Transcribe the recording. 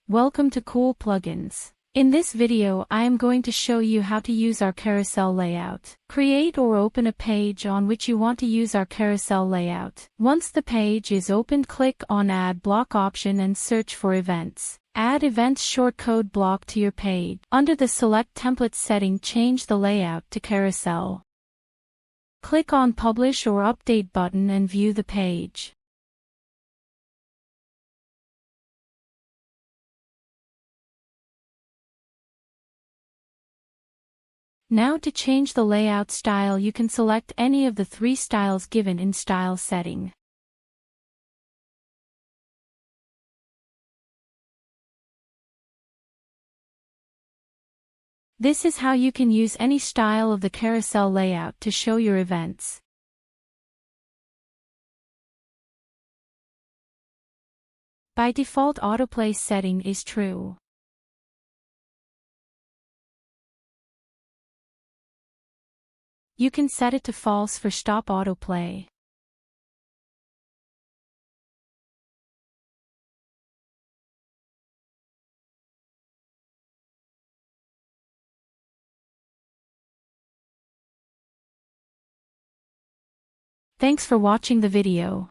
Welcome to Cool Plugins. In this video I am going to show you how to use our carousel layout. Create or open a page on which you want to use our carousel layout. Once the page is opened, click on Add Block option and search for Events. Add Event Shortcode block to your page. Under the Select Template setting, change the layout to Carousel. Click on Publish or Update button and view the page. Now to change the layout style, you can select any of the three styles given in Style setting. This is how you can use any style of the carousel layout to show your events. By default, autoplay setting is true. You can set it to false for stop autoplay. Thanks for watching the video.